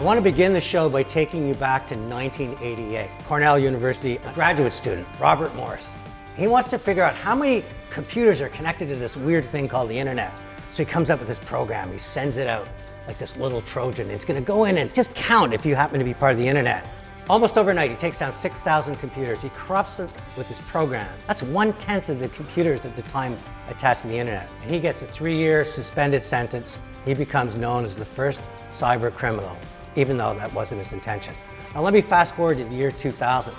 I want to begin the show by taking you back to 1988. Cornell University graduate student, Robert Morse. He wants to figure out how many computers are connected to this weird thing called the internet. So he comes up with this program, he sends it out like this little Trojan. It's gonna go in and just count if you happen to be part of the internet. Almost overnight, he takes down 6,000 computers. He corrupts it with this program. That's 1/10 of the computers at the time attached to the internet. And he gets a 3-year suspended sentence. He becomes known as the first cyber criminal, even though that wasn't his intention. Now let me fast forward to the year 2000.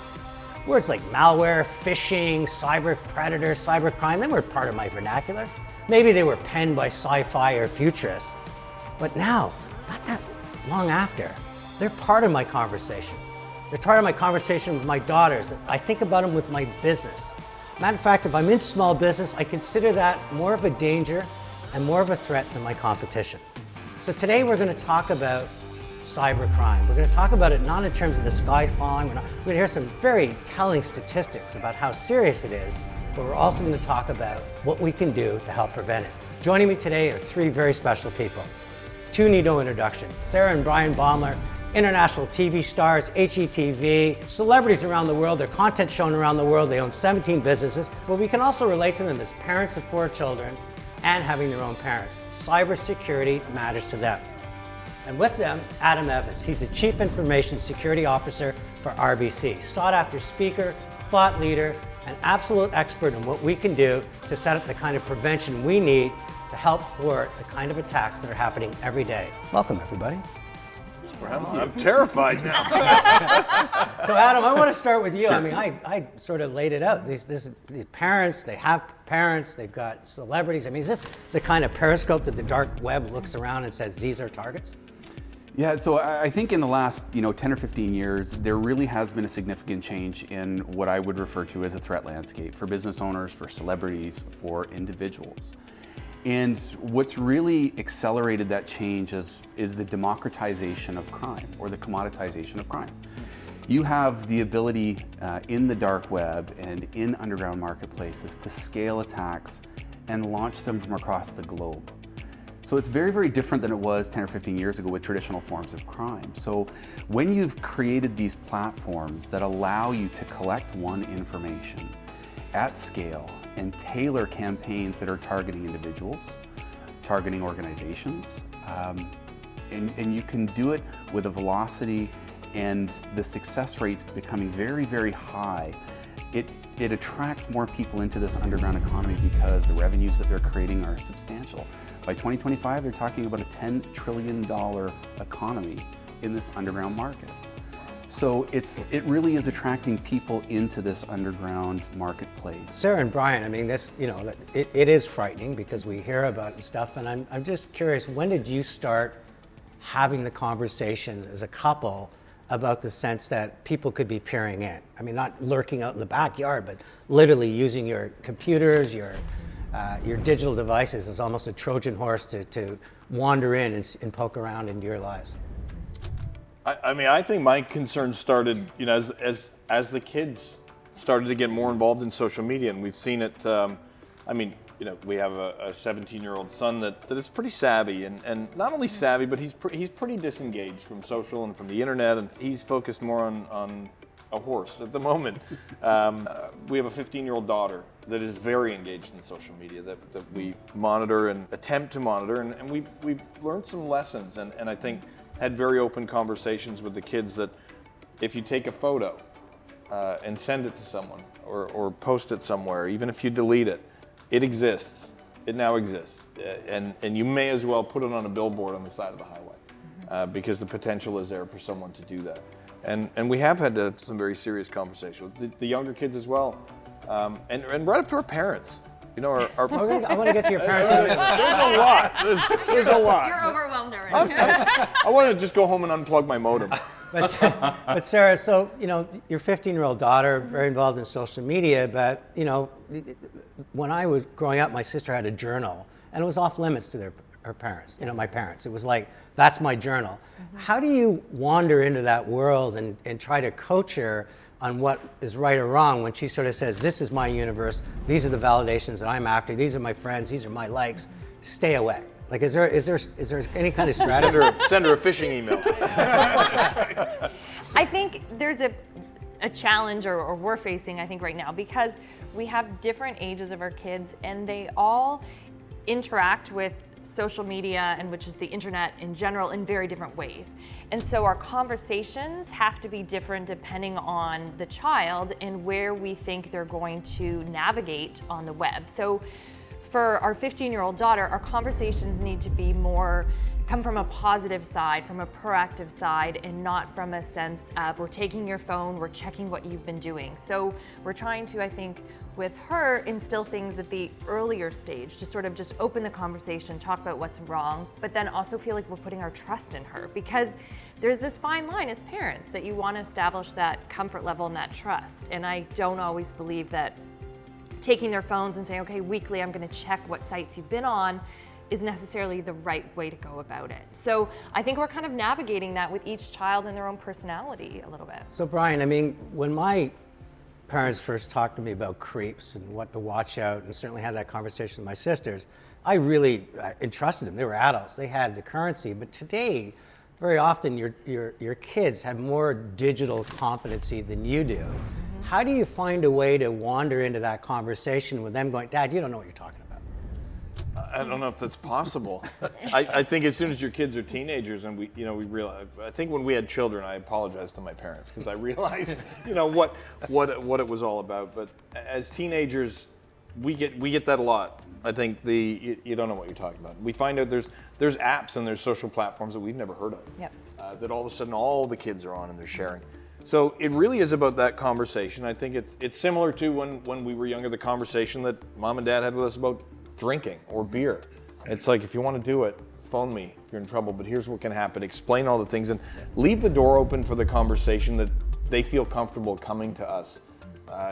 Words like malware, phishing, cyber predator, cybercrime, they weren't part of my vernacular. Maybe they were penned by sci-fi or futurists. But now, not that long after, they're part of my conversation. They're part of my conversation with my daughters. I think about them with my business. Matter of fact, if I'm in small business, I consider that more of a danger and more of a threat than my competition. So today we're going to talk about cybercrime. We're going to talk about it not in terms of the sky falling. We're going to hear some very telling statistics about how serious it is, but we're also going to talk about what we can do to help prevent it. Joining me today are 3 very special people. 2 need no introduction. Sarah and Bryan Baeumler, international TV stars, HGTV, celebrities around the world, their content shown around the world. They own 17 businesses, but we can also relate to them as parents of 4 children and having their own parents. Cybersecurity matters to them. And with them, Adam Evans. He's the Chief Information Security Officer for RBC. Sought after speaker, thought leader, an absolute expert in what we can do to set up the kind of prevention we need to help thwart the kind of attacks that are happening every day. Welcome, everybody. I'm terrified now. So Adam, I want to start with you. Sure. I mean, I sort of laid it out. These parents, they have parents, they've got celebrities. I mean, is this the kind of periscope that the dark web looks around and says, these are targets? Yeah, so I think in the last 10 or 15 years, there really has been a significant change in what I would refer to as a threat landscape for business owners, for celebrities, for individuals. And what's really accelerated that change is the democratization of crime, or the commoditization of crime. You have the ability in the dark web and in underground marketplaces to scale attacks and launch them from across the globe. So it's very, very different than it was 10 or 15 years ago with traditional forms of crime. So when you've created these platforms that allow you to collect one information at scale and tailor campaigns that are targeting individuals, targeting organizations, and you can do it with a velocity and the success rates becoming very, very high, it attracts more people into this underground economy because the revenues that they're creating are substantial. By 2025, they're talking about a $10 trillion economy in this underground market. So it really is attracting people into this underground marketplace. Sarah and Bryan, I mean, this, it is frightening because we hear about stuff, and I'm just curious, when did you start having the conversation as a couple about the sense that people could be peering in? I mean, not lurking out in the backyard, but literally using your computers, your digital devices as almost a Trojan horse to wander in and poke around into your lives. I mean, I think my concern started, as the kids started to get more involved in social media, and we've seen it. We have a 17-year-old son that is pretty savvy, and not only savvy, but he's pretty disengaged from social and from the internet, and he's focused more on a horse at the moment. We have a 15-year-old daughter that is very engaged in social media that we monitor and attempt to monitor, and we've learned some lessons, and I think had very open conversations with the kids that if you take a photo and send it to someone or post it somewhere, even if you delete it, it exists. It now exists. And you may as well put it on a billboard on the side of the highway because the potential is there for someone to do that. And we have had some very serious conversations with the younger kids as well. And right up to our parents. I want to get to your parents. There's a lot. There's a lot. You're overwhelmed already. I want to just go home and unplug my modem. But Sarah, so your 15-year-old daughter, very involved in social media, but when I was growing up, my sister had a journal, and it was off limits to her parents. My parents. It was like, that's my journal. Mm-hmm. How do you wander into that world and try to coach her on what is right or wrong when she sort of says, this is my universe, these are the validations that I'm after, these are my friends, these are my likes, stay away? Like, is there any kind of strategy? Send her a phishing email. I think there's a challenge, or we're facing, I think, right now, because we have different ages of our kids, and they all interact with social media, and which is the internet in general, in very different ways. And so our conversations have to be different depending on the child and where we think they're going to navigate on the web. So for our 15-year-old daughter, our conversations need to be come from a positive side, from a proactive side, and not from a sense of we're taking your phone, we're checking what you've been doing. So we're trying to, I think, with her, instill things at the earlier stage to sort of just open the conversation, talk about what's wrong, but then also feel like we're putting our trust in her, because there's this fine line as parents that you want to establish that comfort level and that trust. And I don't always believe that taking their phones and saying, okay, weekly I'm going to check what sites you've been on is necessarily the right way to go about it. So I think we're kind of navigating that with each child and their own personality a little bit. So Brian, I mean, when my parents first talked to me about creeps and what to watch out, and certainly had that conversation with my sisters, I really entrusted them. They were adults, they had the currency. But today, very often your kids have more digital competency than you do. Mm-hmm. How do you find a way to wander into that conversation with them going, Dad, you don't know what you're talking about? I don't know if that's possible. I think as soon as your kids are teenagers, and we realize. I think when we had children, I apologized to my parents because I realized, what it was all about. But as teenagers, we get that a lot. I think you don't know what you're talking about. We find out there's apps and there's social platforms that we've never heard of. Yep. That all of a sudden all the kids are on and they're sharing. So it really is about that conversation. I think it's similar to when we were younger, the conversation that Mom and Dad had with us about drinking or beer. It's like, if you want to do it, phone me if you're in trouble, but here's what can happen. Explain all the things and leave the door open for the conversation that they feel comfortable coming to us.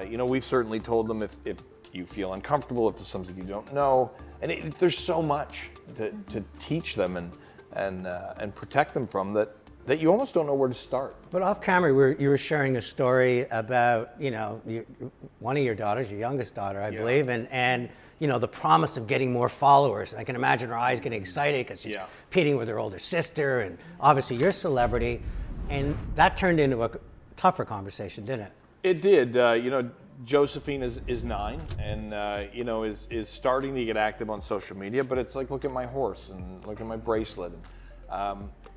We've certainly told them if you feel uncomfortable, if there's something you don't know, and there's so much to teach them and protect them from that you almost don't know where to start. But off camera, you were sharing a story about, one of your daughters, your youngest daughter, I believe, and the promise of getting more followers. I can imagine her eyes getting excited because she's competing with her older sister, and obviously you're a celebrity, and that turned into a tougher conversation, didn't it? It did. Josephine is 9 and is starting to get active on social media, but it's like, look at my horse and look at my bracelet.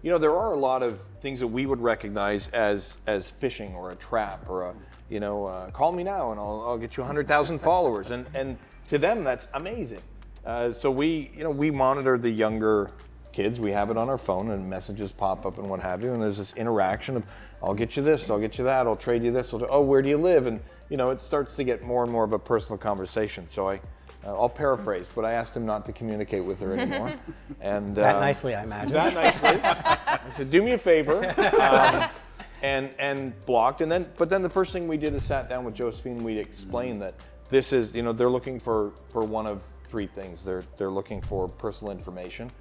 There are a lot of things that we would recognize as phishing or a trap or call me now and I'll get you 100,000 followers, and to them that's amazing. So we monitor the younger kids. We have it on our phone and messages pop up and what have you, and there's this interaction of, I'll get you this, I'll get you that, I'll trade you this, where do you live? And it starts to get more and more of a personal conversation. So I'll paraphrase, but I asked him not to communicate with her anymore. And that nicely, I imagine. That nicely. I said, do me a favor, and blocked. But then the first thing we did is sat down with Josephine. We explained that this is, they're looking for one of 3 things. They're looking for personal information.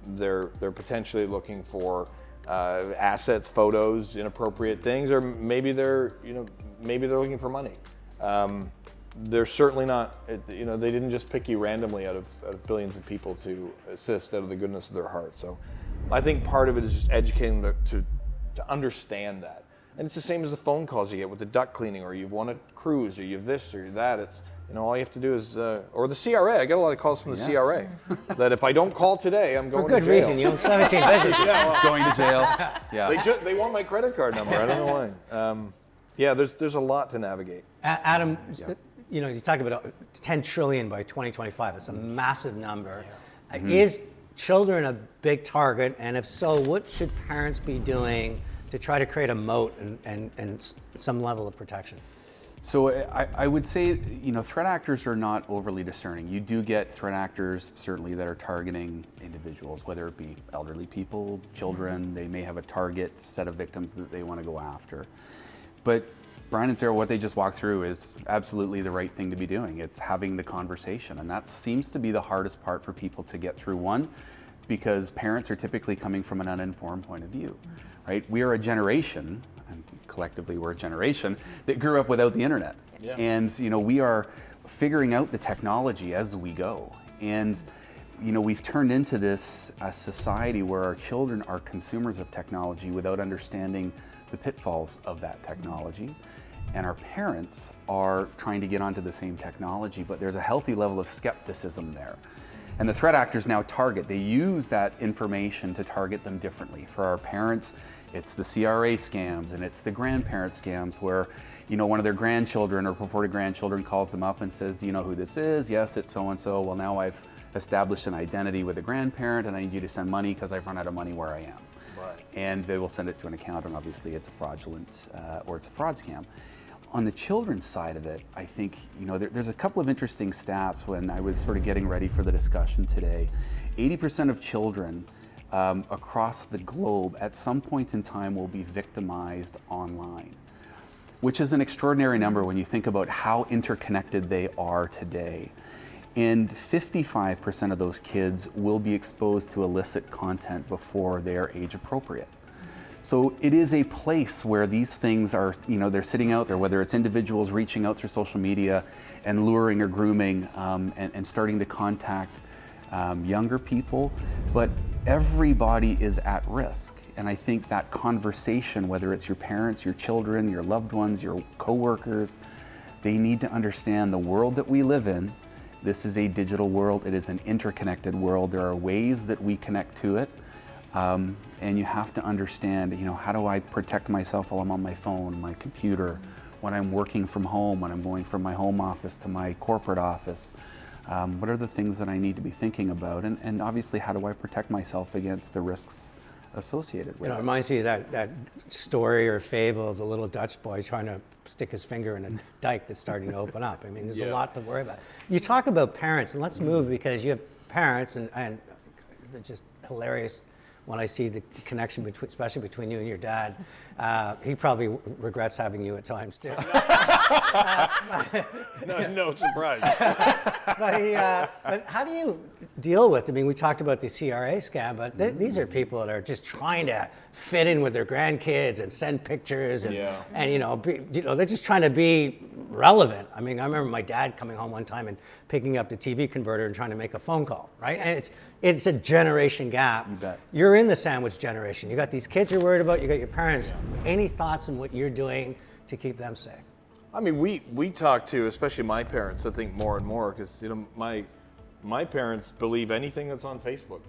They're potentially looking for assets, photos, inappropriate things, or maybe they're looking for money. They're certainly not, they didn't just pick you randomly out of billions of people to assist out of the goodness of their heart. So I think part of it is just educating them to understand that. And it's the same as the phone calls you get with the duct cleaning, or you've won a cruise, or you've this or that. It's, all you have to do is, or the CRA. I get a lot of calls from the CRA that if I don't call today, I'm going to jail. For good reason. You own 17 businesses. Going to jail. Yeah. They want my credit card number. I don't know why. There's a lot to navigate. Adam, you talk about 10 trillion by 2025. That's a massive number. Mm-hmm. Is children a big target? And if so, what should parents be doing to try to create a moat and some level of protection? So I would say, threat actors are not overly discerning. You do get threat actors, certainly, that are targeting individuals, whether it be elderly people, children. They may have a target set of victims that they want to go after. But Brian and Sarah, what they just walked through is absolutely the right thing to be doing. It's having the conversation. And that seems to be the hardest part for people to get through. One, because parents are typically coming from an uninformed point of view, right? We are a generation, and collectively we're a generation, that grew up without the internet. Yeah. And we are figuring out the technology as we go. And we've turned into this society where our children are consumers of technology without understanding the pitfalls of that technology. And our parents are trying to get onto the same technology, but there's a healthy level of skepticism there. And the threat actors now they use that information to target them differently. For our parents, it's the CRA scams and it's the grandparent scams where, one of their grandchildren or purported grandchildren calls them up and says, do you know who this is? Yes, it's so-and-so. Well, now I've established an identity with a grandparent and I need you to send money because I've run out of money where I am. Right. And they will send it to an account, and obviously it's a fraudulent or it's a fraud scam. On the children's side of it, I think, there's a couple of interesting stats when I was sort of getting ready for the discussion today. 80% of children across the globe at some point in time will be victimized online, which is an extraordinary number when you think about how interconnected they are today. And 55% of those kids will be exposed to illicit content before they are age appropriate. So it is a place where these things are, they're sitting out there, whether it's individuals reaching out through social media and luring or grooming and starting to contact younger people, but everybody is at risk. And I think that conversation, whether it's your parents, your children, your loved ones, your coworkers, they need to understand the world that we live in. This is a digital world. It is an interconnected world. There are ways that we connect to it. And you have to understand, how do I protect myself while I'm on my phone, my computer, when I'm working from home, when I'm going from my home office to my corporate office? What are the things that I need to be thinking about? And obviously, how do I protect myself against the risks associated with it? It reminds me of that story or fable of the little Dutch boy trying to stick his finger in a dike that's starting to open up. I mean, there's a lot to worry about. You talk about parents, and let's move because you have parents, and they're just hilarious when I see the connection between, especially between you and your dad. He probably regrets having you at times too. No surprise. But how do you deal with? I mean, we talked about the CRA scam, but these are people that are just trying to fit in with their grandkids and send pictures, and they're just trying to be relevant. I mean, I remember my dad coming home one time and picking up the TV converter and trying to make a phone call, right? And it's a generation gap. You bet. You're in the sandwich generation. You got these kids you're worried about. You got your parents. Yeah. Any thoughts on what you're doing to keep them safe? I mean, we talk to, especially my parents, I think more and more, because my parents believe anything that's on Facebook.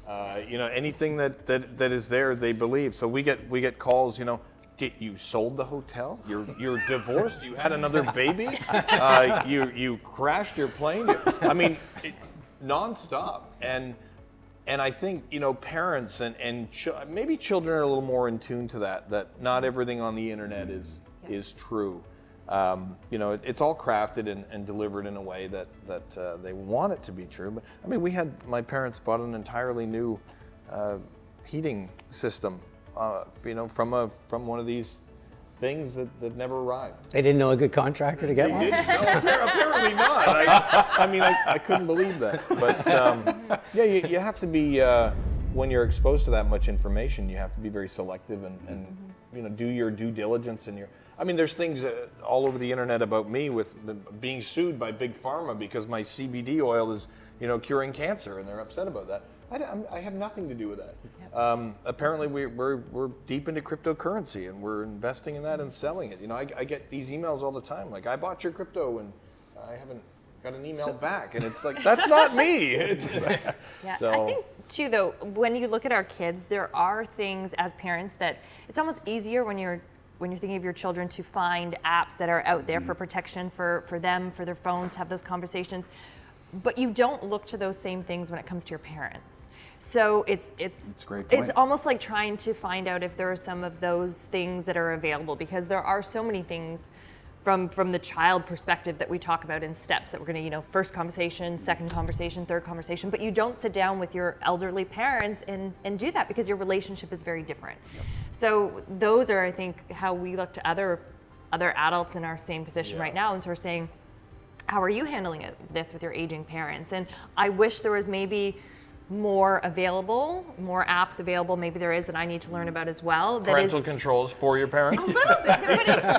Anything that is there, they believe. So we get calls. You sold the hotel? You're divorced? You had another baby? You crashed your plane? I mean, nonstop. And I think, parents and maybe children are a little more in tune to that not everything on the internet is true. It's all crafted and delivered in a way that they want it to be true. But I mean, my parents bought an entirely new heating system, from one of these things that never arrived. They didn't know a good contractor to get one? No, apparently not. I couldn't believe that. But you have to be, when you're exposed to that much information, you have to be very selective and do your due diligence and there's things all over the internet about me with being sued by Big Pharma because my CBD oil is, curing cancer, and they're upset about that. I have nothing to do with that. Yep. Apparently, we're deep into cryptocurrency, and we're investing in that and selling it. I get these emails all the time, like, I bought your crypto, and I haven't got an email back, and it's like, that's not me. So. I think too, though, when you look at our kids, there are things as parents that it's almost easier when you're thinking of your children to find apps that are out there for protection for them, for their phones, to have those conversations. But you don't look to those same things when it comes to your parents. So it's a great point. It's almost like trying to find out if there are some of those things that are available, because there are so many things from the child perspective that we talk about in steps that we're going to, first conversation, second conversation, third conversation, but you don't sit down with your elderly parents and do that because your relationship is very different. Yep. So those are, I think, how we look to other adults in our same position right now, and sort of saying, how are you handling this with your aging parents? And I wish there was maybe more available, more apps available. Maybe there is that I need to learn about as well. That Parental is controls for your parents. a little bit, but it's suitable.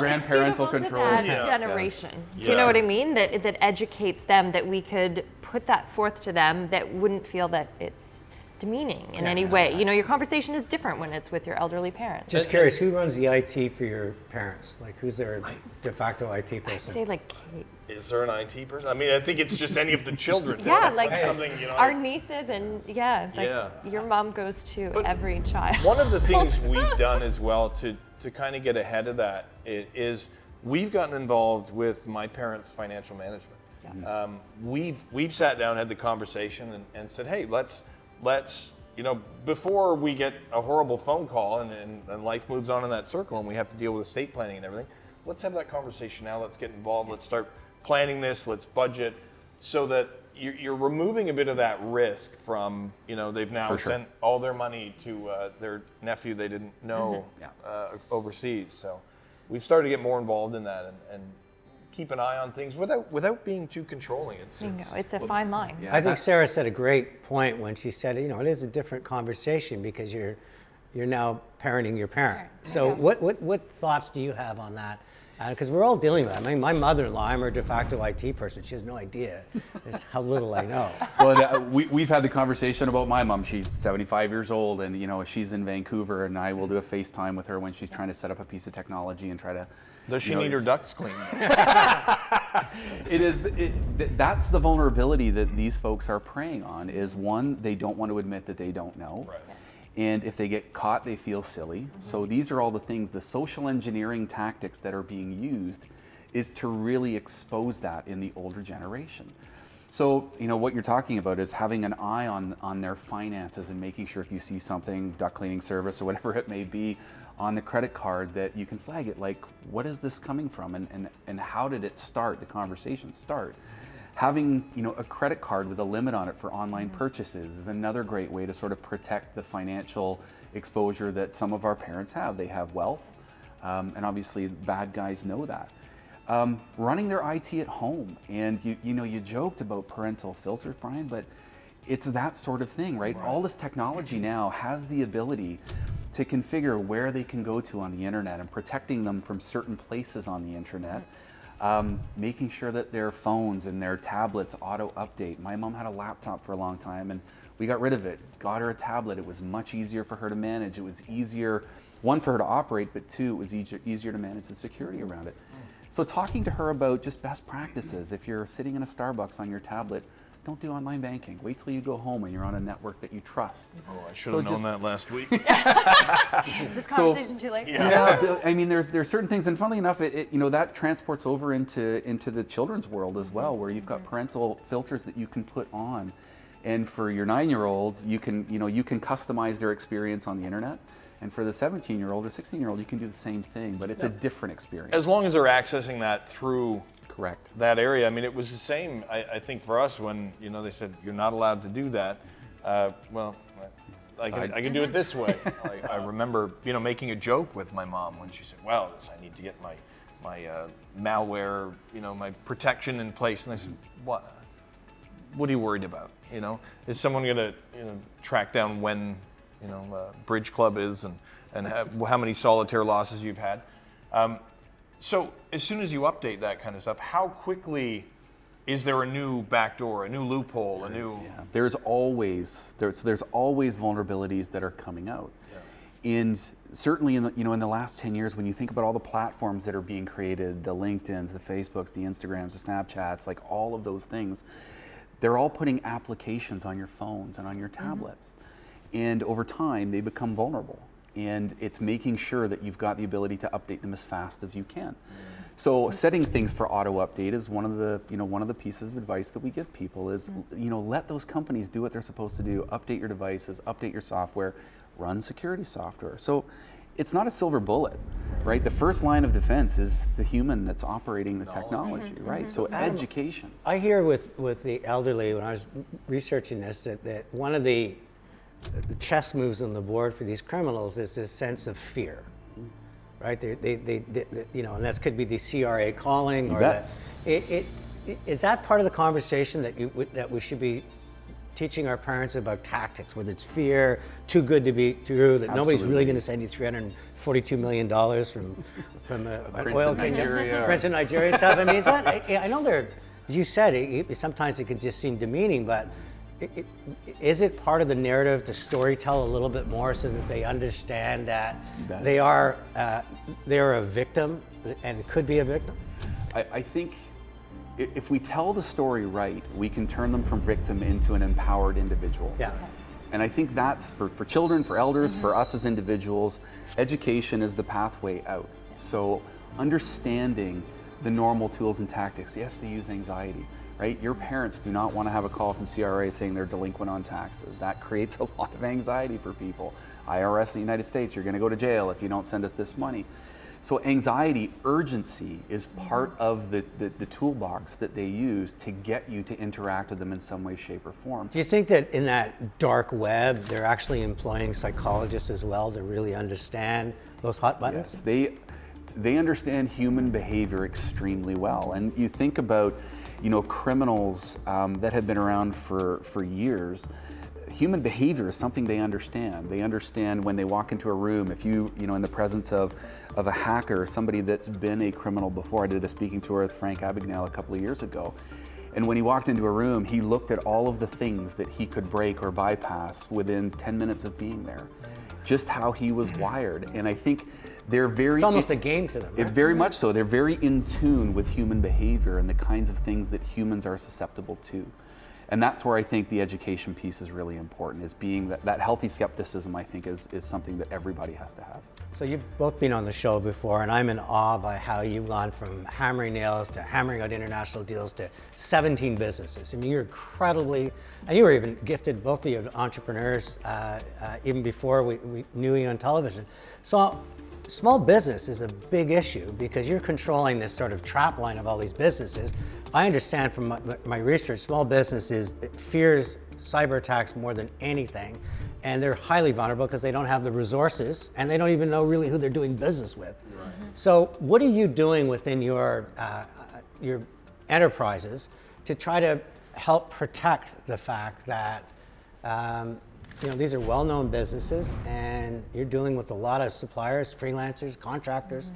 Grandparental it's suitable controls. to that Yeah. generation. Yes. Do you know Yeah. what I mean? That educates them, that we could put that forth to them, that wouldn't feel that it's demeaning in any way. You know, your conversation is different when it's with your elderly parent. Just curious, who runs the IT for your parents? Like, who's their de facto IT person? I'd say like Kate. Is there an IT person? I mean, I think it's just any of the children. Yeah, like something, you know. our nieces and your mom goes to But every child. One of the things we've done as well to kind of get ahead of that is we've gotten involved with my parents' financial management. Yeah. We've sat down, had the conversation, and said, hey, let's you know, before we get a horrible phone call and life moves on in that circle and we have to deal with estate planning and everything, let's have that conversation now. Let's get involved. Let's start planning this. Let's budget, so that you're removing a bit of that risk from, you know, they've now sent all their money to their nephew they didn't know overseas. So we've started to get more involved in that and keep an eye on things without being too controlling. It's a fine line. I think Sarah said a great point when she said, you know, it is a different conversation because you're now parenting your parent. So what thoughts do you have on that? Because we're all dealing with it. I mean, my mother-in-law, I'm her de facto IT person. She has no idea how little I know. Well, we've had the conversation about my mom. She's 75 years old, and you know she's in Vancouver, and I will do a FaceTime with her when she's trying to set up a piece of technology and try to. Does she need her ducts cleaned? That's the vulnerability that these folks are preying on. Is one, they don't want to admit that they don't know. Right. And if they get caught, they feel silly. So these are all the things, the social engineering tactics that are being used is to really expose that in the older generation. So, you know, what you're talking about is having an eye on their finances and making sure if you see something, duct cleaning service or whatever it may be, on the credit card that you can flag it, like, what is this coming from and how did it start, the conversation start? Having, you know, a credit card with a limit on it for online purchases is another great way to sort of protect the financial exposure that some of our parents have. They have wealth, and obviously bad guys know that. Running their IT at home, and you know, you joked about parental filters, Brian, but it's that sort of thing, right? All this technology now has the ability to configure where they can go to on the internet and protecting them from certain places on the internet. Making sure that their phones and their tablets auto-update. My mom had a laptop for a long time and we got rid of it, got her a tablet. It was much easier for her to manage. It was easier, one, for her to operate, but two, it was easier to manage the security around it. So talking to her about just best practices. If you're sitting in a Starbucks on your tablet, don't do online banking. Wait till you go home and you're on a network that you trust. Oh, I should have known that last week. Is this conversation too late? Yeah, I mean, there's certain things, and funnily enough, it you know, that transports over into the children's world as well, where you've got parental filters that you can put on, and for your 9-year-old, you can customize their experience on the internet, and for the 17-year-old or 16-year-old, you can do the same thing, but it's a different experience. As long as they're accessing that through Correct. that area. I mean, it was the same, I think, for us when, you know, they said you're not allowed to do that. Well, I can do it this way. I remember, you know, making a joke with my mom when she said, well, I need to get my malware, you know, my protection in place. And I said, what are you worried about? You know, is someone going to, you know, track down when, you know, Bridge Club is and how many solitaire losses you've had? So as soon as you update that kind of stuff, how quickly is there a new backdoor, a new loophole, a new? Yeah. There's always vulnerabilities that are coming out, and certainly in the last 10 years, when you think about all the platforms that are being created, the LinkedIn's, the Facebooks, the Instagrams, the Snapchats, like all of those things, they're all putting applications on your phones and on your tablets, and over time they become vulnerable. And it's making sure that you've got the ability to update them as fast as you can. So setting things for auto update is one of the pieces of advice that we give people is, you know, let those companies do what they're supposed to do. Update your devices, update your software, run security software. So it's not a silver bullet, right? The first line of defense is the human that's operating the technology, right? So education. I hear with the elderly, when I was researching this, that one of the chess moves on the board for these criminals is this sense of fear, right? They you know, and that could be the CRA calling, or that. Is that part of the conversation that we should be teaching our parents about tactics, whether it's fear, too good to be true, that nobody's really going to send you $342 million from an oil kingdom, Prince of Nigeria stuff. I mean, is that, I know there, as you said, sometimes it can just seem demeaning, but is it part of the narrative to storytell a little bit more so that they understand that they are a victim and could be a victim? I think if we tell the story right, we can turn them from victim into an empowered individual. Yeah. And I think that's for children, for elders, for us as individuals, education is the pathway out. So understanding the normal tools and tactics. Yes, they use anxiety, right? Your parents do not want to have a call from CRA saying they're delinquent on taxes. That creates a lot of anxiety for people. IRS in the United States, you're going to go to jail if you don't send us this money. So anxiety, urgency is part of the toolbox that they use to get you to interact with them in some way, shape, or form. Do you think that in that dark web, they're actually employing psychologists as well to really understand those hot buttons? Yes, they understand human behavior extremely well. And you think about, criminals that have been around for years. Human behavior is something they understand. They understand when they walk into a room, if in the presence of a hacker, somebody that's been a criminal before. I did a speaking tour with Frank Abagnale a couple of years ago. And when he walked into a room, he looked at all of the things that he could break or bypass within 10 minutes of being there. Just how he was wired. And I think they're very... It's almost a game to them, right? Very much so. They're very in tune with human behavior and the kinds of things that humans are susceptible to. And that's where I think the education piece is really important, is being that healthy skepticism, I think, is something that everybody has to have. So you've both been on the show before, and I'm in awe by how you've gone from hammering nails to hammering out international deals to 17 businesses. I mean, you're incredibly, and you were even gifted, both of you, entrepreneurs, even before we knew you on television. So small business is a big issue because you're controlling this sort of trap line of all these businesses. I understand from my research, small businesses fears cyber attacks more than anything, and they're highly vulnerable because they don't have the resources and they don't even know really who they're doing business with. Right. So what are you doing within your enterprises to try to help protect the fact that these are well-known businesses and you're dealing with a lot of suppliers, freelancers, contractors?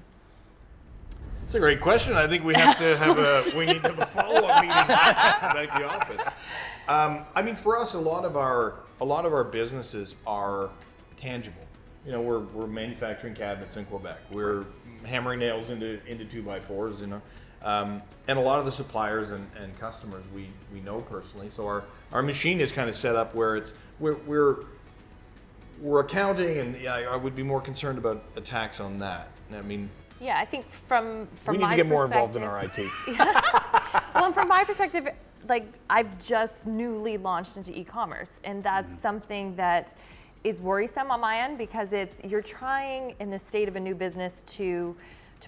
It's a great question. I think we need to have a follow-up meeting back at the office. For us, a lot of our businesses are tangible. We're manufacturing cabinets in Quebec. We're hammering nails into 2x4s. And a lot of the suppliers and customers we know personally. So our machine is kind of set up where we're accounting, and I would be more concerned about attacks on that. Yeah, I think from my perspective, we need to get more involved in our IT. Well, and from my perspective, I've just newly launched into e-commerce, and that's something that is worrisome on my end because you're trying in the state of a new business to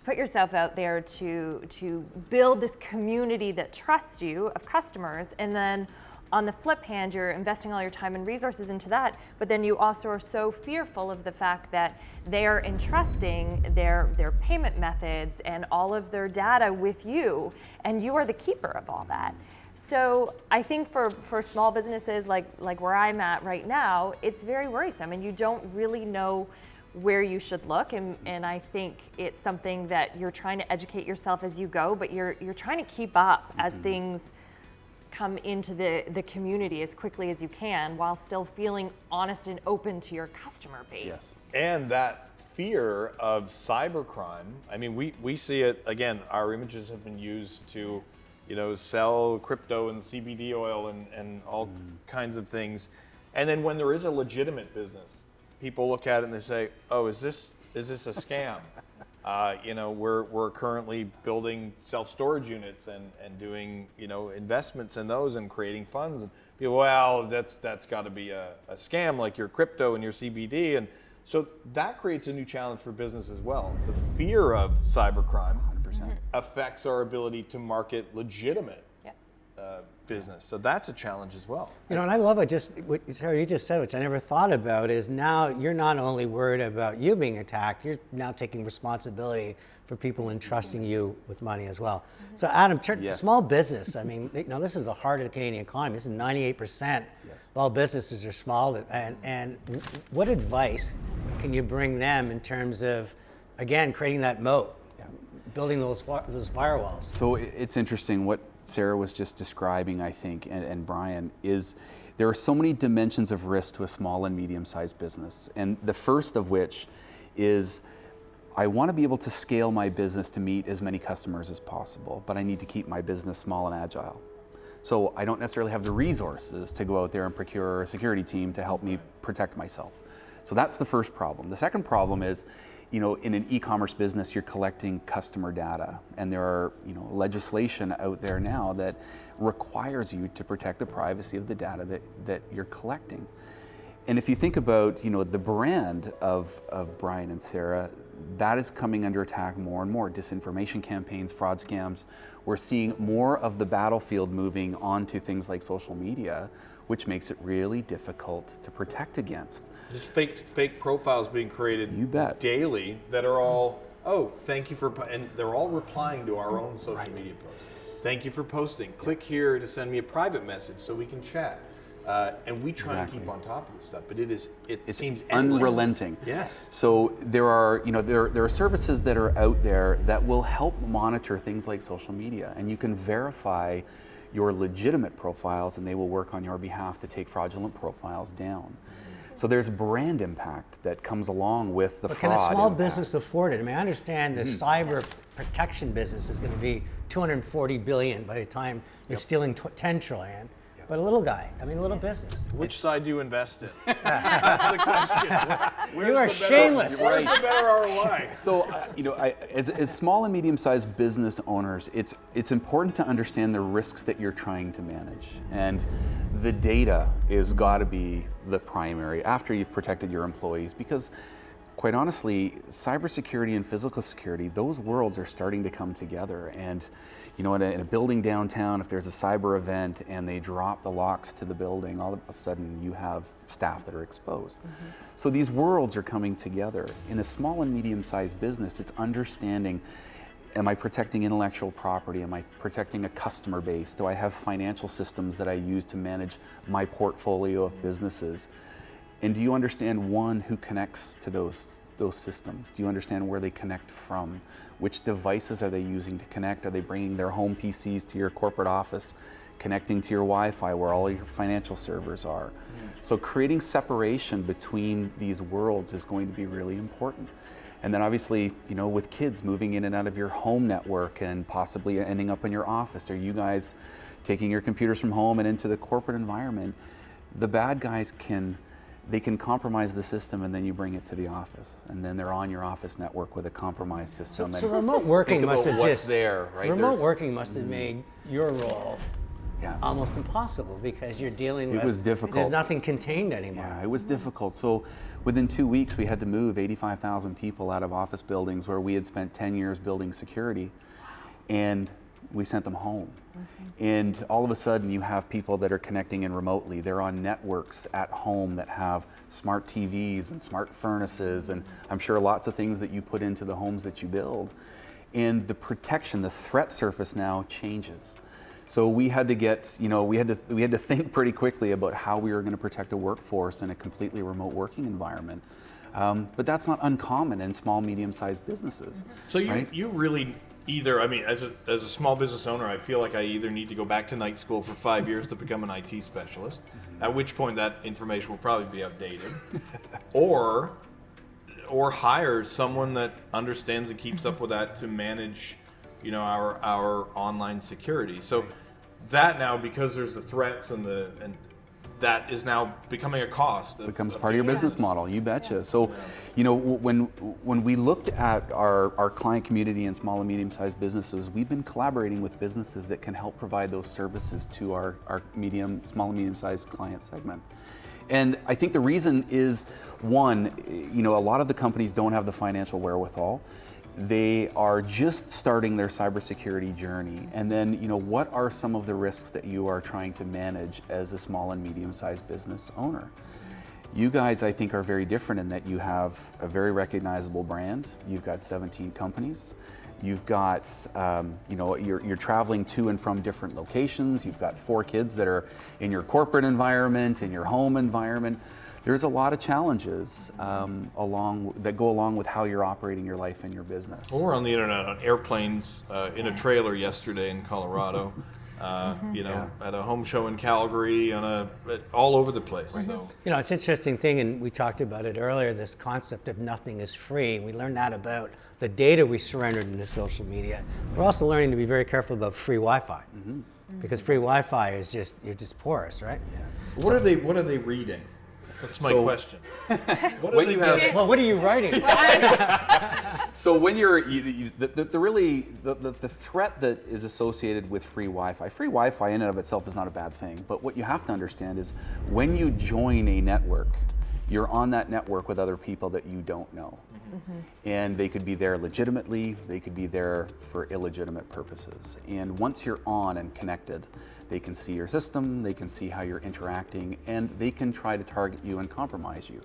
put yourself out there to build this community that trusts you of customers, and then on the flip hand, you're investing all your time and resources into that, but then you also are so fearful of the fact that they are entrusting their payment methods and all of their data with you, and you are the keeper of all that. So I think for small businesses like where I'm at right now, it's very worrisome, and you don't really know where you should look, and I think it's something that you're trying to educate yourself as you go, but you're trying to keep up as things come into the community as quickly as you can while still feeling honest and open to your customer base. Yes. And that fear of cybercrime, we see it, again, our images have been used to, sell crypto and CBD oil and all kinds of things. And then when there is a legitimate business, people look at it and they say, oh, is this a scam? We're currently building self-storage units and doing, investments in those and creating funds. And people, well, that's got to be a scam, like your crypto and your CBD. And so that creates a new challenge for business as well. The fear of cybercrime 100% affects our ability to market legitimate business. So that's a challenge as well. And I love what Sarah, you just said, which I never thought about, is now you're not only worried about you being attacked, you're now taking responsibility for people entrusting you with money as well. So Adam, Yes. small business, I mean, this is the heart of the Canadian economy. This is 98% of all businesses are small. And what advice can you bring them in terms of, again, creating that moat, building those firewalls? So it's interesting what Sarah was just describing, I think, and Bryan, is there are so many dimensions of risk to a small and medium-sized business. And the first of which is I want to be able to scale my business to meet as many customers as possible, but I need to keep my business small and agile. So I don't necessarily have the resources to go out there and procure a security team to help me protect myself. So that's the first problem. The second problem is, in an e-commerce business, you're collecting customer data, and there are, legislation out there now that requires you to protect the privacy of the data that you're collecting. And if you think about, the brand of Bryan and Sarah, that is coming under attack more and more. Disinformation campaigns, fraud scams. We're seeing more of the battlefield moving onto things like social media, which makes it really difficult to protect against. There's fake profiles being created You bet. daily that are all, oh, thank you for, and they're all replying to our own social media posts. Thank you for posting. Click here to send me a private message so we can chat. And we try and keep on top of this stuff, but it seems endless. Unrelenting. Yes. So there are, there are services that are out there that will help monitor things like social media, and you can verify your legitimate profiles, and they will work on your behalf to take fraudulent profiles down. So there's brand impact that comes along with the fraud. Can a small impact. business afford it? I mean, I understand the cyber protection business is going to be $240 billion by the time you're stealing $10 trillion. But a little guy, a little business. Which side do you invest in? That's the question. You are shameless. Where's the better ROI? So, as small and medium-sized business owners, it's important to understand the risks that you're trying to manage, and the data is got to be the primary after you've protected your employees, because, quite honestly, cybersecurity and physical security, those worlds are starting to come together. And in a building downtown, if there's a cyber event and they drop the locks to the building, all of a sudden you have staff that are exposed. So these worlds are coming together. In a small and medium-sized business, it's understanding, am I protecting intellectual property? Am I protecting a customer base? Do I have financial systems that I use to manage my portfolio of businesses? And do you understand, one, who connects to those systems? Do you understand where they connect from? Which devices are they using to connect? Are they bringing their home PCs to your corporate office, connecting to your Wi-Fi where all your financial servers are? So creating separation between these worlds is going to be really important. And then obviously, with kids moving in and out of your home network and possibly ending up in your office, or you guys taking your computers from home and into the corporate environment, the bad guys can compromise the system, and then you bring it to the office, and then they're on your office network with a compromised system. So remote working must have what's there, right? Remote working must have made your role almost impossible, because you're dealing with. It was difficult. There's nothing contained anymore. Yeah, it was difficult. So within 2 weeks, we had to move 85,000 people out of office buildings where we had spent 10 years building security, and we sent them home. And all of a sudden you have people that are connecting in remotely. They're on networks at home that have smart TVs and smart furnaces, and I'm sure lots of things that you put into the homes that you build. And the protection, the threat surface now changes. So we had to get, we had to think pretty quickly about how we were going to protect a workforce in a completely remote working environment. But that's not uncommon in small, medium-sized businesses. So right? you really either, as a small business owner, I feel like I either need to go back to night school for 5 years to become an IT specialist, at which point that information will probably be outdated, or hire someone that understands and keeps up with that to manage, our online security. So that now, because there's the threats and that is now becoming a cost. Becomes part of your business model, you betcha. So, when we looked at our client community and small and medium-sized businesses, we've been collaborating with businesses that can help provide those services to our small and medium-sized client segment. And I think the reason is, one, a lot of the companies don't have the financial wherewithal. They are just starting their cybersecurity journey. And then, what are some of the risks that you are trying to manage as a small and medium-sized business owner? You guys, I think, are very different in that you have a very recognizable brand. You've got 17 companies. You've got, you're traveling to and from different locations. You've got 4 kids that are in your corporate environment, in your home environment. There's a lot of challenges that go along with how you're operating your life and your business. Well, we're on the internet on airplanes, in a trailer yesterday in Colorado, at a home show in Calgary, all over the place. Right. So. It's an interesting thing, and we talked about it earlier, this concept of nothing is free. We learned that about the data we surrendered into social media. We're also learning to be very careful about free Wi-Fi. Mm-hmm. Because free Wi-Fi is you're just porous, right? Yes. What are they reading? That's my question. What are you writing? So when the threat that is associated with free Wi-Fi in and of itself is not a bad thing, but what you have to understand is when you join a network, you're on that network with other people that you don't know. Mm-hmm. And they could be there legitimately, they could be there for illegitimate purposes. And once you're on and connected, they can see your system, they can see how you're interacting, and they can try to target you and compromise you.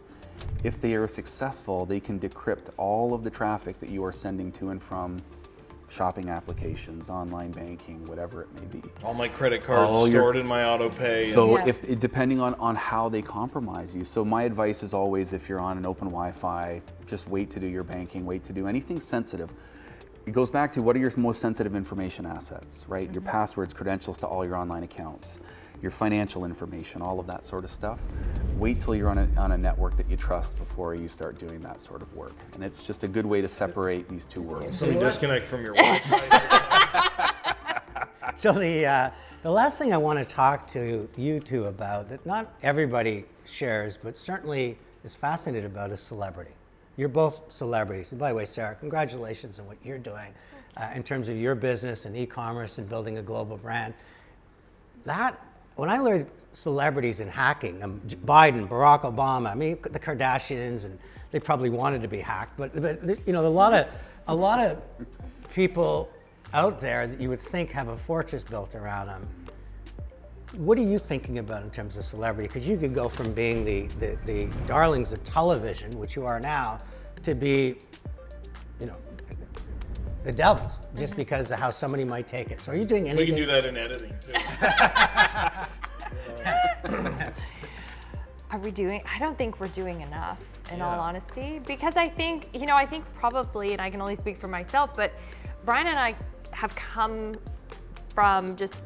If they are successful, they can decrypt all of the traffic that you are sending to and from shopping applications, online banking, whatever it may be. All my credit cards stored in my auto pay. So depending on how they compromise you. So my advice is always, if you're on an open Wi-Fi, just wait to do your banking, wait to do anything sensitive. It goes back to what are your most sensitive information assets, right? Mm-hmm. Your passwords, credentials to all your online accounts, your financial information, all of that sort of stuff. Wait till you're on a network that you trust before you start doing that sort of work. And it's just a good way to separate these two worlds. So you disconnect from your Wi-Fi. So the last thing I want to talk to you two about, that not everybody shares, but certainly is fascinated about, is celebrity. You're both celebrities. And by the way, Sarah, congratulations on what you're doing in terms of your business and e-commerce and building a global brand. When I learned celebrities in hacking, Biden, Barack Obama, the Kardashians, and they probably wanted to be hacked, but a lot of people out there that you would think have a fortress built around them. What are you thinking about in terms of celebrity? Because you could go from being the darlings of television, which you are now, to be, the devils, just because of how somebody might take it. So are you doing anything? We can do that in editing too. Are we doing? I don't think we're doing enough, in all honesty, because I think probably, and I can only speak for myself, but Bryan and I have come from just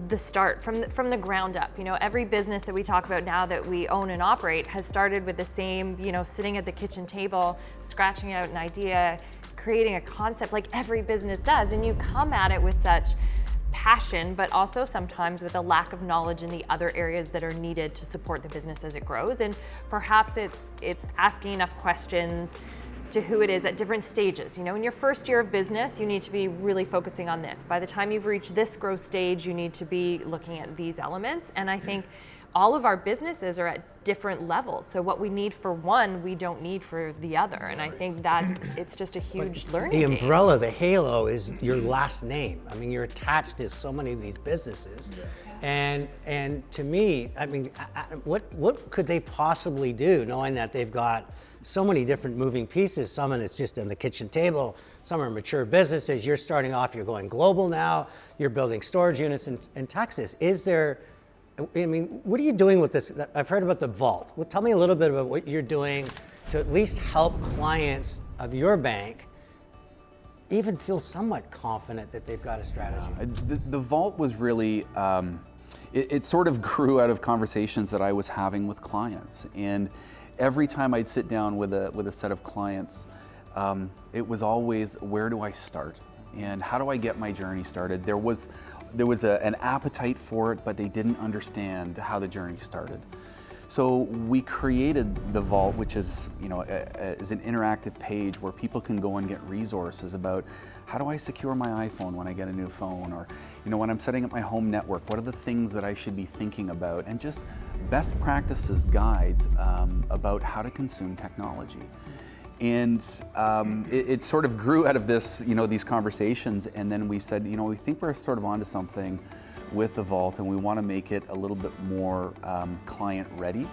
the start, from the ground up. Every business that we talk about now that we own and operate has started with the same, sitting at the kitchen table, scratching out an idea, creating a concept like every business does. And you come at it with such passion, but also sometimes with a lack of knowledge in the other areas that are needed to support the business as it grows. And perhaps it's asking enough questions to who it is at different stages. In your first year of business, you need to be really focusing on this. By the time you've reached this growth stage, you need to be looking at these elements. And I think all of our businesses are at different levels. So what we need for one, we don't need for the other. And I think it's just a huge learning The game. umbrella, the halo, is your last name. You're attached to so many of these businesses. Yeah. And to me, what could they possibly do, knowing that they've got so many different moving pieces? Some of it's just on the kitchen table, some are mature businesses. You're starting off, you're going global now, you're building storage units in Texas. What are you doing with this? I've heard about the vault. Well, tell me a little bit about what you're doing to at least help clients of your bank even feel somewhat confident that they've got a strategy. The vault was really, it sort of grew out of conversations that I was having with clients. And every time I'd sit down with a set of clients, it was always, where do I start? And how do I get my journey started? There was an appetite for it, but they didn't understand how the journey started. So we created the Vault, which is, is an interactive page where people can go and get resources about how do I secure my iPhone when I get a new phone, or when I'm setting up my home network, what are the things that I should be thinking about, and just best practices guides about how to consume technology. And it sort of grew out of this, these conversations, and then we said, we think we're sort of onto something with the Vault, and we want to make it a little bit more client ready.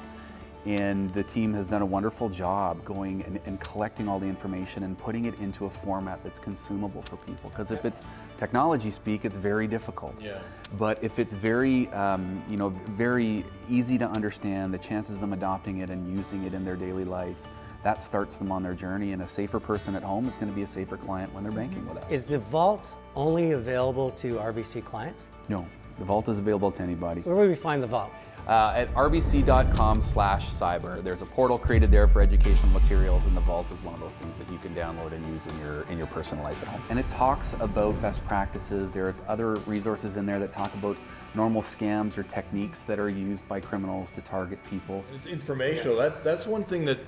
And the team has done a wonderful job going and collecting all the information and putting it into a format that's consumable for people. Because if it's technology speak, it's very difficult. Yeah. But if it's very, very easy to understand, the chances of them adopting it and using it in their daily life, that starts them on their journey. And a safer person at home is going to be a safer client when they're banking with us. Is the vault only available to RBC clients? No, the vault is available to anybody. Where would we find the vault? At rbc.com/cyber. There's a portal created there for educational materials, and the vault is one of those things that you can download and use in your personal life at home. And it talks about best practices. There's other resources in there that talk about normal scams or techniques that are used by criminals to target people. It's informational. That's one thing that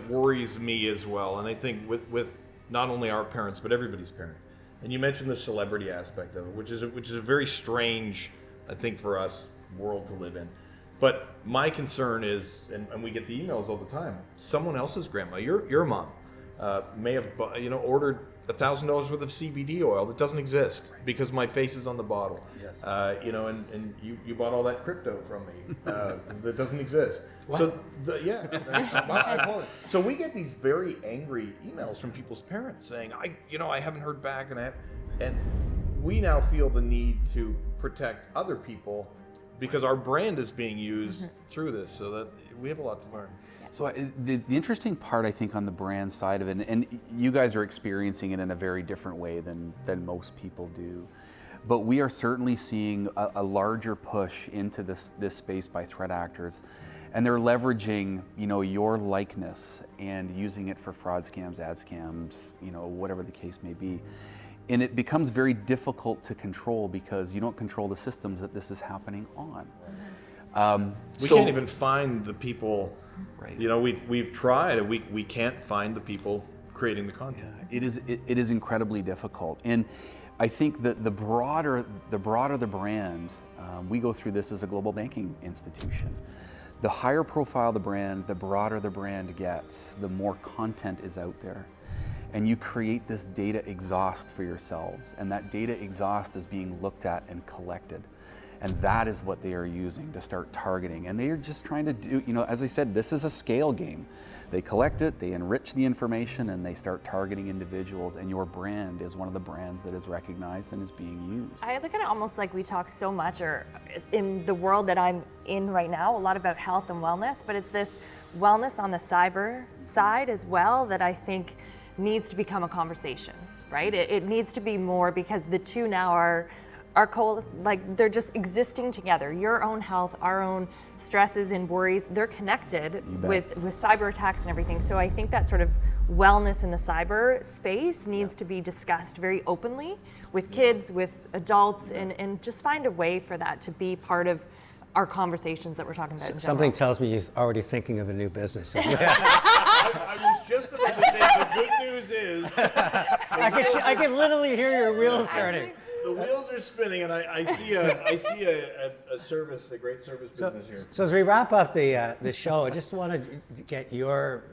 worries me as well, and I think with not only our parents but everybody's parents. And you mentioned the celebrity aspect of it, which is a very strange, I think, for us world to live in. But my concern is, and we get the emails all the time, someone else's grandma, your mom, may have ordered $1,000 worth of CBD oil that doesn't exist because my face is on the bottle. Yes. And you bought all that crypto from me that doesn't exist. What? So I apologize. So we get these very angry emails from people's parents saying, I haven't heard back, and we now feel the need to protect other people because our brand is being used through this, so that we have a lot to learn. So the interesting part, I think, on the brand side of it, and you guys are experiencing it in a very different way than most people do, but we are certainly seeing a larger push into this space by threat actors, and they're leveraging, your likeness and using it for fraud scams, ad scams, whatever the case may be. And it becomes very difficult to control because you don't control the systems that this is happening on. We can't even find the people. Right. We've tried. We can't find the people creating the content. Yeah, it is incredibly difficult. And I think that the broader the brand, we go through this as a global banking institution. The higher profile the brand, the broader the brand gets, the more content is out there. And you create this data exhaust for yourselves, and that data exhaust is being looked at and collected. And that is what they are using to start targeting. And they are just trying to do, as I said, this is a scale game. They collect it, they enrich the information, and they start targeting individuals, and your brand is one of the brands that is recognized and is being used. I look at it almost like we talk so much, or in the world that I'm in right now, a lot about health and wellness, but it's this wellness on the cyber side as well that I think needs to become a conversation, right? It needs to be more, because the two now are they're just existing together. Your own health, our own stresses and worries, they're connected with cyber attacks and everything. So I think that sort of wellness in the cyber space needs to be discussed very openly with kids, with adults, and just find a way for that to be part of our conversations that we're talking about in general. Something tells me you're already thinking of a new business. I was just about to say, the good news is I can literally hear your wheels turning. the wheels are spinning, and I see a great service business here. So as we wrap up the show, I just want to get your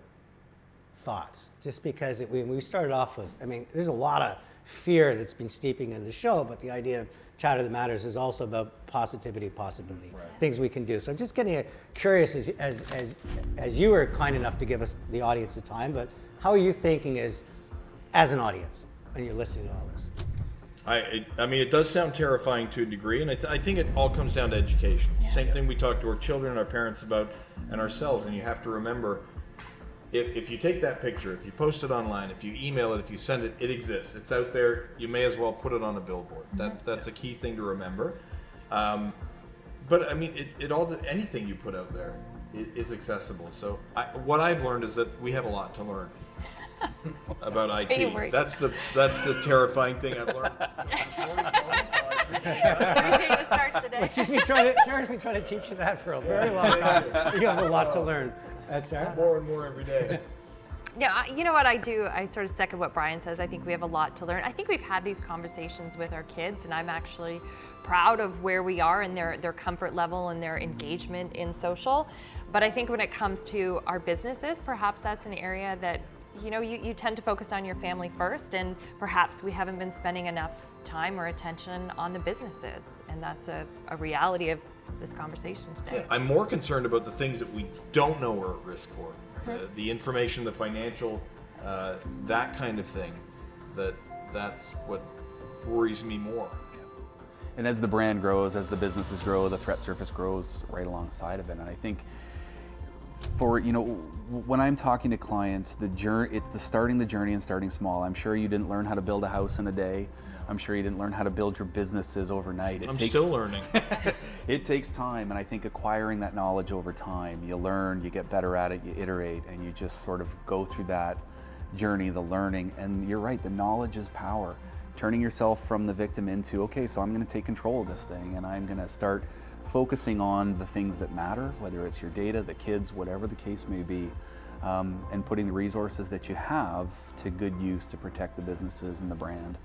thoughts, just because when we started off with, there's a lot of fear that's been steeping in the show, but the idea of Chatter That Matters is also about positivity, possibility, things we can do. So I'm just getting curious, as you were kind enough to give us, the audience, the time, but how are you thinking as an audience when you're listening to all this? It does sound terrifying to a degree, and I think it all comes down to education. It's the same thing we talk to our children and our parents about, and ourselves, and you have to remember, if you take that picture, if you post it online, if you email it, if you send it, it exists. It's out there. You may as well put it on a billboard. That's a key thing to remember. But anything you put out there is accessible. So what I've learned is that we have a lot to learn about IT. That's the terrifying thing I've learned. Appreciate the start to the day. She's been trying to teach you that for a very long time. You have a lot to learn. That's Sarah. More and more every day. Yeah, you know what I do? I sort of second what Brian says. I think we have a lot to learn. I think we've had these conversations with our kids, and I'm actually proud of where we are and their comfort level and their engagement in social. But I think when it comes to our businesses, perhaps that's an area that you tend to focus on your family first, and perhaps we haven't been spending enough time or attention on the businesses, and that's a reality of this conversation today. I'm more concerned about the things that we don't know we're at risk for. The information, the financial, that kind of thing. That's what worries me more. And as the brand grows, as the businesses grow, the threat surface grows right alongside of it. And I think for, when I'm talking to clients, it's the starting the journey and starting small. I'm sure you didn't learn how to build a house in a day. I'm sure you didn't learn how to build your businesses overnight. I'm still learning. It takes time, and I think acquiring that knowledge over time, you learn, you get better at it, you iterate, and you just sort of go through that journey, the learning. And you're right, the knowledge is power. Turning yourself from the victim into, okay, so I'm going to take control of this thing, and I'm going to start focusing on the things that matter, whether it's your data, the kids, whatever the case may be, and putting the resources that you have to good use to protect the businesses and the brand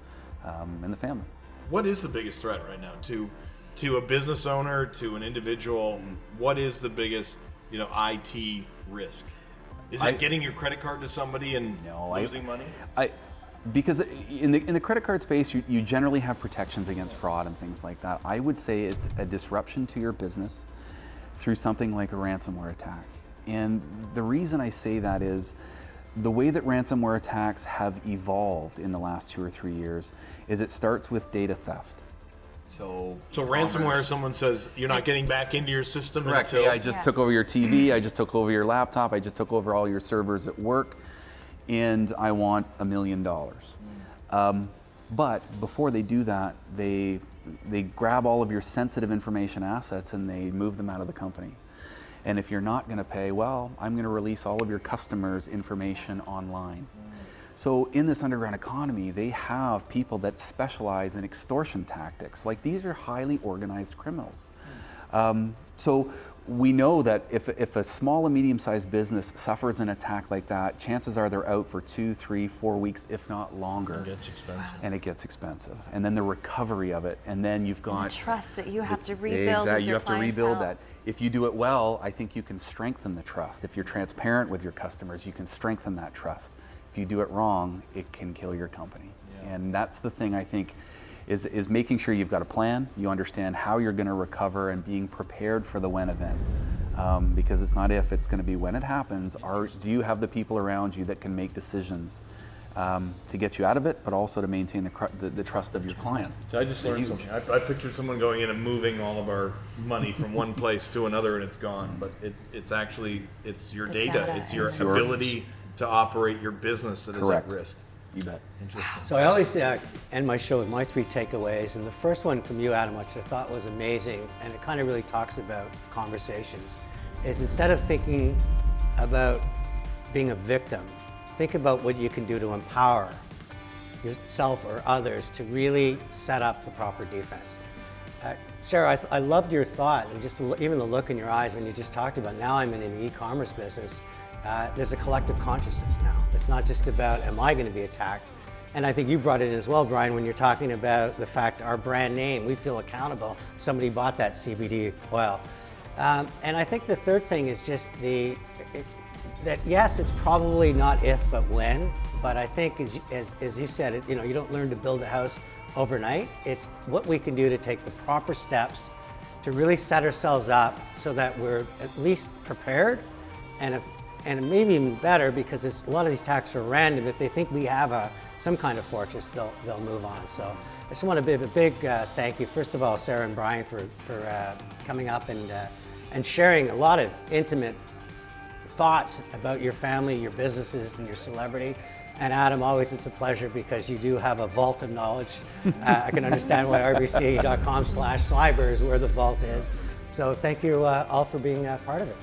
and the family. What is the biggest threat right now to a business owner, to an individual? What is the biggest, IT risk? Is it getting your credit card to somebody and losing money? Because in the credit card space, you generally have protections against fraud and things like that. I would say it's a disruption to your business through something like a ransomware attack. And the reason I say that is the way that ransomware attacks have evolved in the last 2 or 3 years is it starts with data theft. So ransomware, someone says you're not getting back into your system correct. until... Hey, I just took over your TV, I just took over your laptop, I just took over all your servers at work, and I want $1 million. But before they do that, they grab all of your sensitive information assets and they move them out of the company. And if you're not going to pay, well, I'm going to release all of your customers' information online. So in this underground economy, they have people that specialize in extortion tactics. Like, these are highly organized criminals. So we know that if a small and medium-sized business suffers an attack like that, chances are they're out for 2, 3, 4 weeks, if not longer. It gets expensive. And it gets expensive. And then the recovery of it, and then you've got... The trust that you have to rebuild. Exactly, with you your have to rebuild clientele. that. If you do it well, I think you can strengthen the trust. If you're transparent with your customers, you can strengthen that trust. If you do it wrong, it can kill your company. Yeah. And that's the thing, I think, is making sure you've got a plan, you understand how you're going to recover, and being prepared for the when event. Because it's not if, it's going to be when it happens. Do you have the people around you that can make decisions to get you out of it, but also to maintain the trust of your client? So I just learned something. I pictured someone going in and moving all of our money from one place to another and it's gone. But it's actually your data. It's your ability to operate your business that is at risk. You bet. Interesting. So I always end my show with my 3 takeaways, and the first one from you, Adam, which I thought was amazing, and it kind of really talks about conversations, is instead of thinking about being a victim, think about what you can do to empower yourself or others to really set up the proper defense. Sarah, I loved your thought, and just even the look in your eyes when you just talked about, now I'm in an e-commerce business. There's a collective consciousness now. It's not just about, am I going to be attacked? And I think you brought it in as well, Brian, when you're talking about the fact our brand name, we feel accountable. Somebody bought that CBD oil. And I think the third thing is just that yes, it's probably not if, but when. But I think, as you said, you don't learn to build a house overnight. It's what we can do to take the proper steps to really set ourselves up so that we're at least prepared, and maybe even better, because a lot of these attacks are random. If they think we have some kind of fortress, they'll move on. So I just want to give a big thank you, first of all, Sarah and Bryan, for coming up and sharing a lot of intimate thoughts about your family, your businesses, and your celebrity. And Adam, always it's a pleasure, because you do have a vault of knowledge. I can understand why rbc.com/cyber is where the vault is. So thank you all for being part of it.